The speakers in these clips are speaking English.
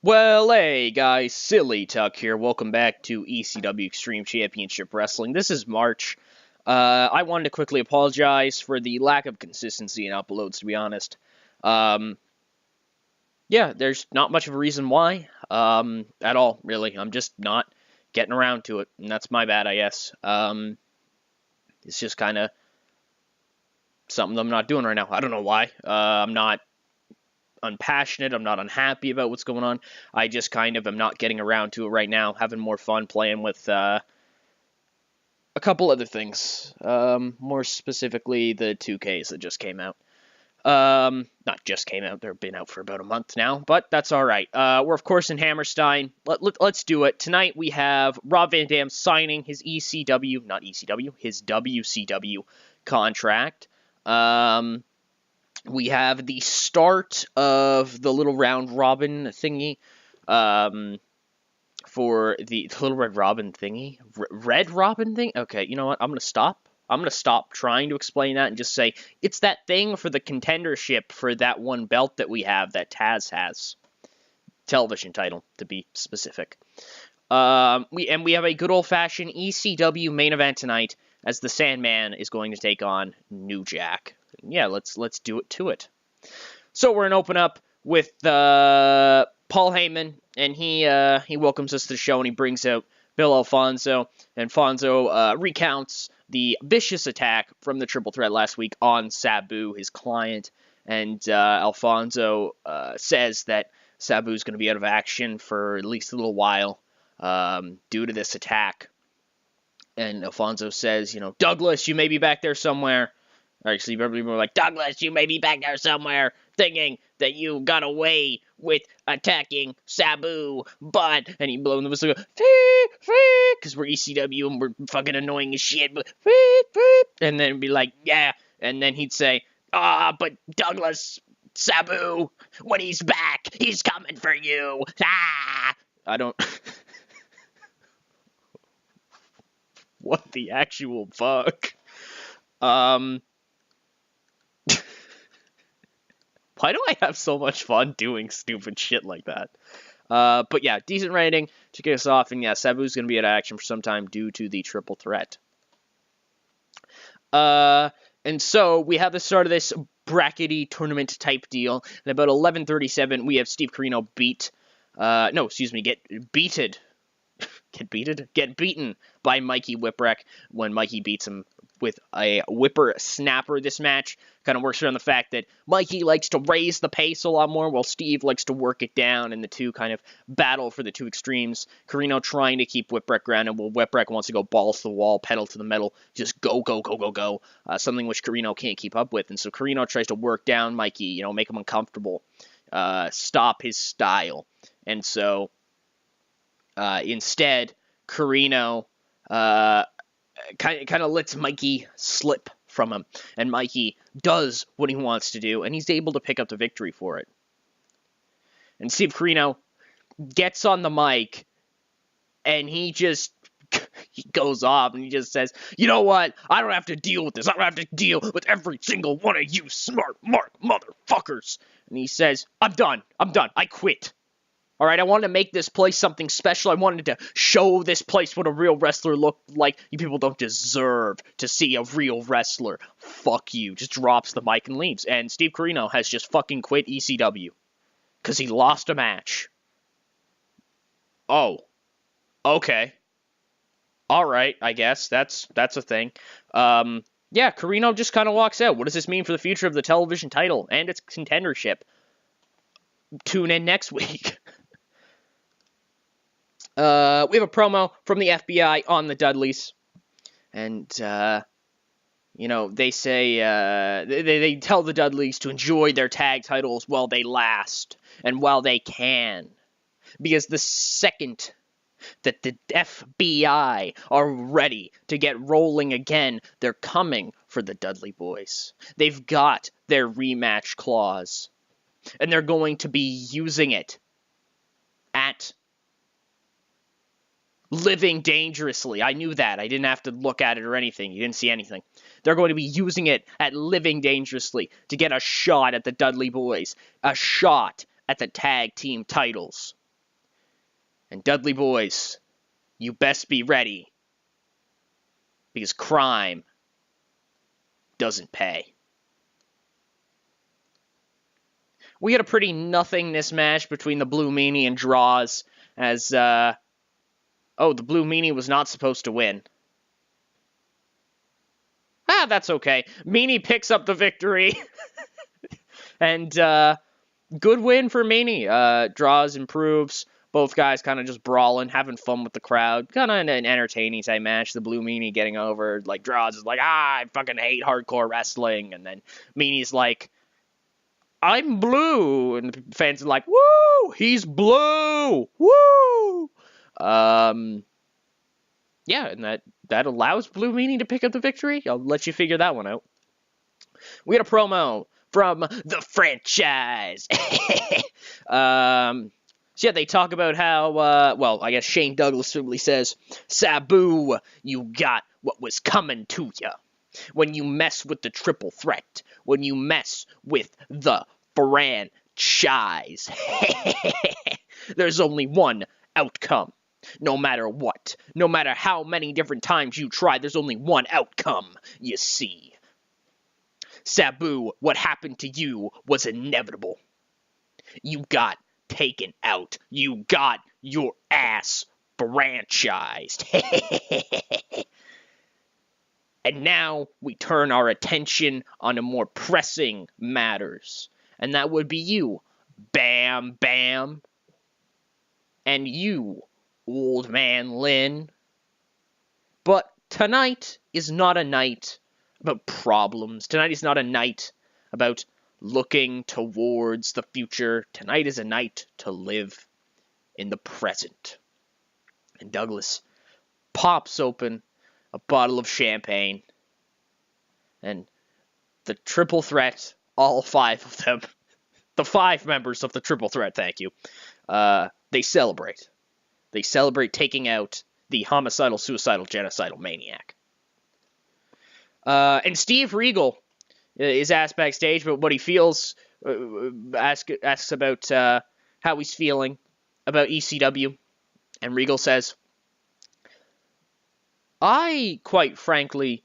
Well, hey guys, Silly Tuck here. Welcome back to ECW Extreme Championship Wrestling. This is March. I wanted to quickly apologize for the lack of consistency in uploads, to be honest. Yeah, there's not much of a reason why, at all, really. I'm just not getting around to it, and that's my bad, I guess. It's just kind of something I'm not doing right now. I don't know why. I'm not unpassionate, I'm not unhappy about what's going on. I just kind of am not getting around to it right now, having more fun playing with a couple other things. More specifically, the 2Ks that just came out. Not just came out, they've been out for about a month now, but that's alright. We're of course in Hammerstein. Let's do it. Tonight we have Rob Van Dam signing his his WCW contract. We have the start of the little round robin thingy, for the little red robin thingy, red robin thing. Okay, you know what? I'm gonna stop. I'm gonna stop trying to explain that and just say it's that thing for the contendership for that one belt that we have that Taz has, television title to be specific. We have a good old fashioned ECW main event tonight as the Sandman is going to take on New Jack. Yeah, let's do it to it. So we're gonna open up with Paul Heyman, and he welcomes us to the show, and he brings out Bill Alfonso, and Fonzo recounts the vicious attack from the Triple Threat last week on Sabu, his client, and Alfonso says that Sabu's going to be out of action for at least a little while due to this attack. And Alfonso says, Douglas, you may be back there somewhere. Actually, everybody were like, Douglas, you may be back there somewhere, thinking that you got away with attacking Sabu, but, and he blow in the whistle, because we're ECW and we're fucking annoying as shit, but, and then be like, yeah, and then he'd say, but Douglas, Sabu, when he's back, he's coming for you, I don't, what the actual fuck, why do I have so much fun doing stupid shit like that? But yeah, decent rating to get us off. And yeah, Sabu's going to be out of action for some time due to the Triple Threat. And so we have the start of this brackety tournament type deal. And about 11:37, we have Steve Corino get beaten by Mikey Whipwreck when Mikey beats him with a whipper-snapper. This match kind of works around the fact that Mikey likes to raise the pace a lot more, while Steve likes to work it down, and the two kind of battle for the two extremes. Corino trying to keep Whipwreck grounded, while Whipwreck wants to go balls to the wall, pedal to the metal, just go, something which Corino can't keep up with. And so Corino tries to work down Mikey, make him uncomfortable, stop his style. And so instead, Corino kind of lets Mikey slip from him, and Mikey does what he wants to do, and he's able to pick up the victory for it. And Steve Corino gets on the mic, and he goes off, and he just says, you know what, I don't have to deal with this, I don't have to deal with every single one of you smart mark motherfuckers. And he says, I'm done, I quit. Alright, I wanted to make this place something special. I wanted to show this place what a real wrestler looked like. You people don't deserve to see a real wrestler. Fuck you. Just drops the mic and leaves. And Steve Corino has just fucking quit ECW. Because he lost a match. Oh. Okay. Alright, I guess. That's a thing. Yeah, Corino just kind of walks out. What does this mean for the future of the television title and its contendership? Tune in next week. We have a promo from the FBI on the Dudleys, and, they say, they tell the Dudleys to enjoy their tag titles while they last, and while they can, because the second that the FBI are ready to get rolling again, they're coming for the Dudley Boys. They've got their rematch clause, and they're going to be using it at Living Dangerously. I knew that. I didn't have to look at it or anything. You didn't see anything. They're going to be using it at Living Dangerously to get a shot at the Dudley Boys, a shot at the tag team titles. And Dudley boys, you best be ready, because crime doesn't pay. We had a pretty nothingness match between the Blue Meany and Draws, as, the Blue Meany was not supposed to win. That's okay. Meany picks up the victory. And, good win for Meany. Draws improves. Both guys kind of just brawling, having fun with the crowd. Kind of an entertaining type match. The Blue Meany getting over. Like, Draws is like, I fucking hate hardcore wrestling. And then Meany's like, I'm blue. And the fans are like, woo! He's blue! Woo! Yeah, and that allows Blue Meany to pick up the victory. I'll let you figure that one out. We had a promo from the franchise. So yeah, they talk about how, I guess Shane Douglas simply says, Sabu, you got what was coming to you. When you mess with the triple threat. When you mess with the franchise. There's only one outcome. No matter what. No matter how many different times you try, there's only one outcome, you see. Sabu, what happened to you was inevitable. You got taken out. You got your ass franchised. And now we turn our attention on a more pressing matters. And that would be you, Bam Bam. And you, Old Man Lynn. But tonight is not a night about problems. Tonight is not a night about looking towards the future. Tonight is a night to live in the present. And Douglas pops open a bottle of champagne. And the triple threat, all 5 of them, the 5 members of the triple threat, thank you, they celebrate. They celebrate taking out the homicidal, suicidal, genocidal maniac. And Steve Regal is asked backstage about what he feels, asks about how he's feeling about ECW, and Regal says, I, quite frankly,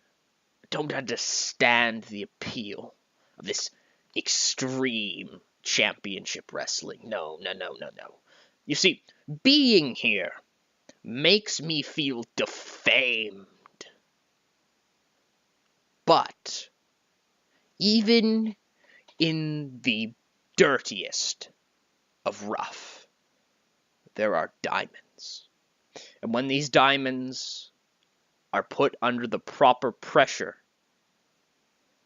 don't understand the appeal of this extreme championship wrestling. No. You see, being here makes me feel defamed. But even in the dirtiest of rough, there are diamonds. And when these diamonds are put under the proper pressure,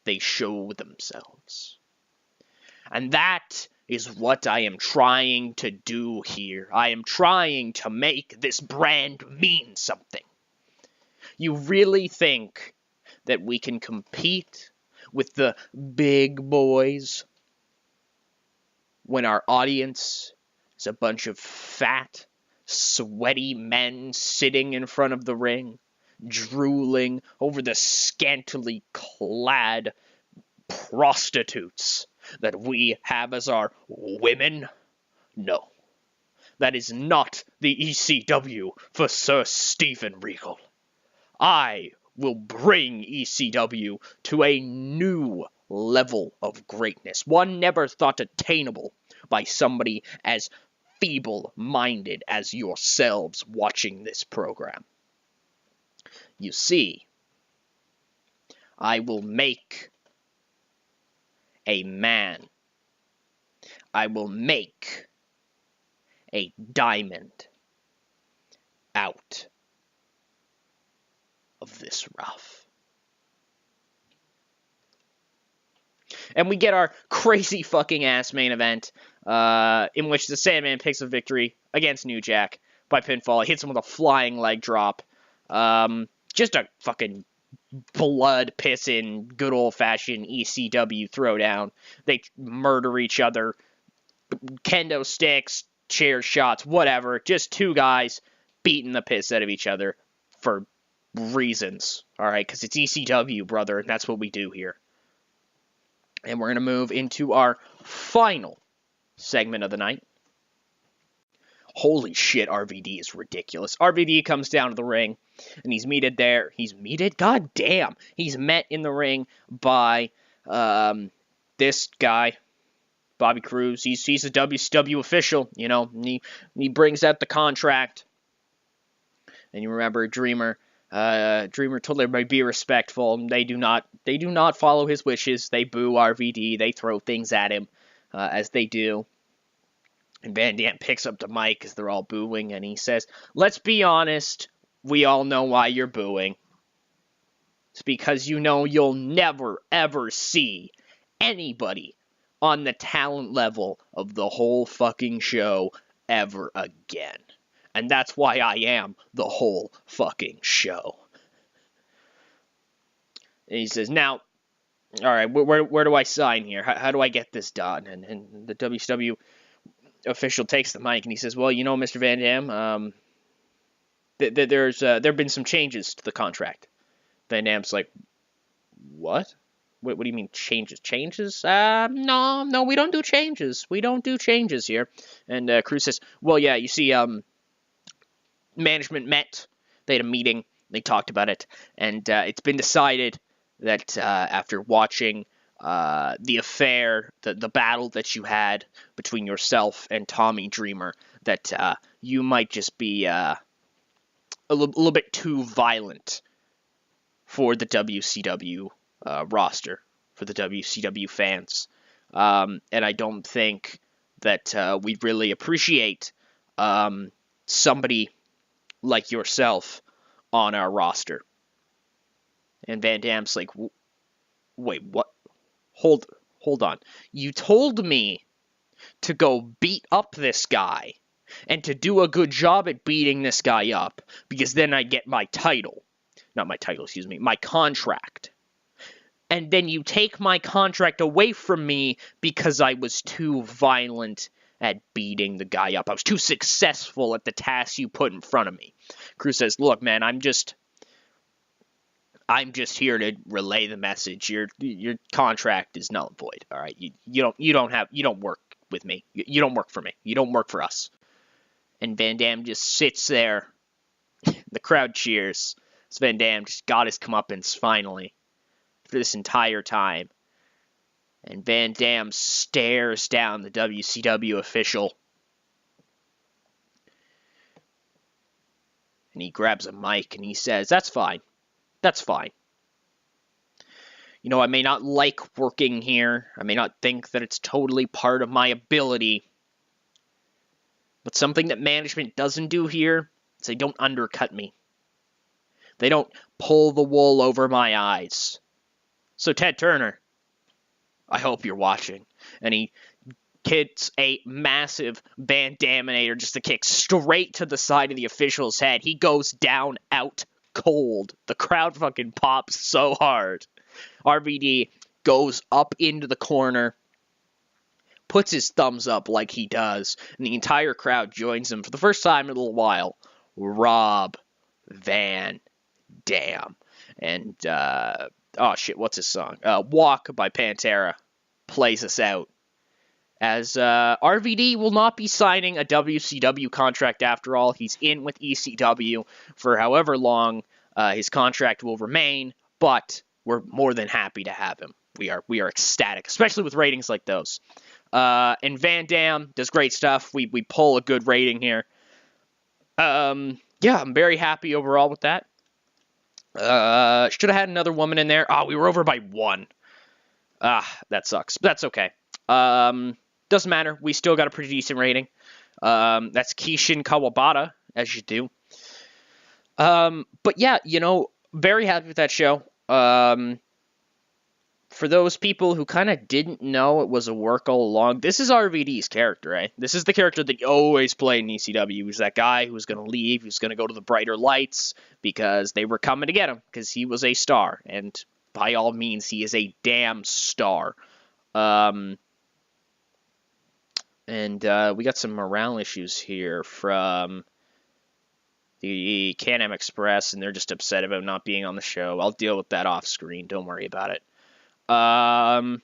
they show themselves. And that is what I am trying to do here. I am trying to make this brand mean something. You really think that we can compete with the big boys when our audience is a bunch of fat, sweaty men sitting in front of the ring, drooling over the scantily clad prostitutes that we have as our women? No, that is not the ECW for Sir Stephen Regal. I will bring ECW to a new level of greatness, one never thought attainable by somebody as feeble-minded as yourselves watching this program. You see, I will make a man. I will make a diamond out of this rough. And we get our crazy fucking ass main event, in which the Sandman picks a victory against New Jack by pinfall. He hits him with a flying leg drop. Just a fucking blood-pissing, good old-fashioned ECW throwdown. They murder each other. Kendo sticks, chair shots, whatever. Just 2 guys beating the piss out of each other for reasons. Alright, because it's ECW, brother, and that's what we do here. And we're going to move into our final segment of the night. holy shit, RVD is ridiculous. RVD comes down to the ring, and he's meted there. God damn. He's met in the ring by this guy, Bobby Cruz. He's a WCW official, you know, and he brings out the contract. And you remember Dreamer told everybody be respectful. They do not follow his wishes. They boo RVD. They throw things at him, as they do. And Van Dam picks up the mic as they're all booing, and he says, "Let's be honest. We all know why you're booing. It's because you know you'll never, ever see anybody on the talent level of the whole fucking show ever again. And that's why I am the whole fucking show." And he says, "Now, all right, where do I sign here? How do I get this done?" And the WCW official takes the mic and he says, "Well, you know, Mr. Van Dam, there have been some changes to the contract." Van Dam's like, "What? What do you mean changes? Changes? No, we don't do changes. We don't do changes here." And Cruz says, "Well, yeah, you see, management met. They had a meeting. They talked about it, and it's been decided that after watching the affair, the battle that you had between yourself and Tommy Dreamer, that you might just be a little bit too violent for the WCW roster, for the WCW fans. And I don't think that we really appreciate somebody like yourself on our roster." And Van Dam's like, "Wait, what? Hold on. You told me to go beat up this guy and to do a good job at beating this guy up, because then I get my title. Not my title, excuse me, my contract. And then you take my contract away from me because I was too violent at beating the guy up. I was too successful at the task you put in front of me." Cruz says, "Look, man, I'm just here to relay the message. Your contract is null and void. All right, you don't work with me. You don't work for me. You don't work for us." And Van Dam just sits there. The crowd cheers. So Van Dam just got his comeuppance finally for this entire time. And Van Dam stares down the WCW official. And he grabs a mic and he says, "That's fine. That's fine. You know, I may not like working here. I may not think that it's totally part of my ability. But something that management doesn't do here is they don't undercut me. They don't pull the wool over my eyes. So Ted Turner, I hope you're watching." And he hits a massive Van Daminator, just a kick straight to the side of the official's head. He goes down out cold. The crowd fucking pops so hard. RVD goes up into the corner, puts his thumbs up like he does, and the entire crowd joins him for the first time in a little while. Rob Van Dam. And, oh shit, what's his song? Walk by Pantera plays us out. As RVD will not be signing a WCW contract after all. He's in with ECW for however long his contract will remain, but we're more than happy to have him. We are ecstatic, especially with ratings like those. And Van Dam does great stuff. We pull a good rating here. Yeah, I'm very happy overall with that. Should have had another woman in there. We were over by one. That sucks. But that's okay. Doesn't matter. We still got a pretty decent rating. That's Kishin Kawabata, as you do. But yeah, you know, very happy with that show. For those people who kind of didn't know it was a work all along, this is RVD's character, right? This is the character that he always played in ECW. He was that guy who was going to leave, he was going to go to the brighter lights because they were coming to get him because he was a star. And by all means, he is a damn star. And we got some morale issues here from the Can-Am Express, and they're just upset about not being on the show. I'll deal with that off screen. Don't worry about it. But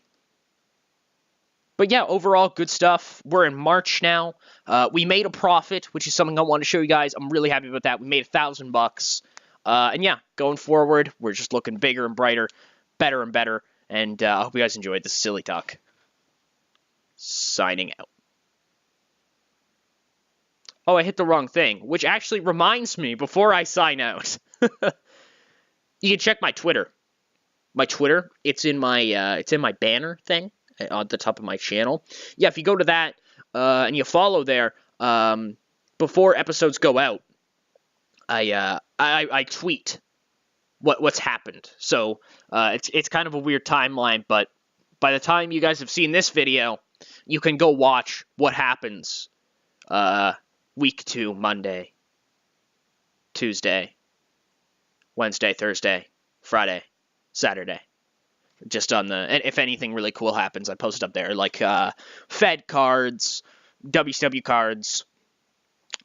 But yeah, overall, good stuff. We're in March now. We made a profit, which is something I want to show you guys. I'm really happy about that. We made $1,000. And yeah, going forward, we're just looking bigger and brighter, better and better. And I hope you guys enjoyed this silly talk. Signing out. Oh, I hit the wrong thing, which actually reminds me before I sign out. You can check my Twitter. My Twitter, it's in my banner thing on the top of my channel. Yeah, if you go to that and you follow there, before episodes go out, I tweet what's happened. So it's kind of a weird timeline, but by the time you guys have seen this video, you can go watch what happens week 2, Monday, Tuesday, Wednesday, Thursday, Friday, Saturday. Just on the, and if anything really cool happens, I post it up there, like Fed cards, WCW cards,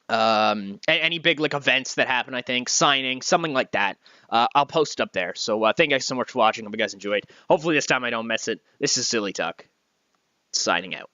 any big like events that happen, I think, signing, something like that. I'll post it up there. So thank you guys so much for watching. Hope you guys enjoyed. Hopefully this time I don't miss it. This is Silly Talk. Signing out.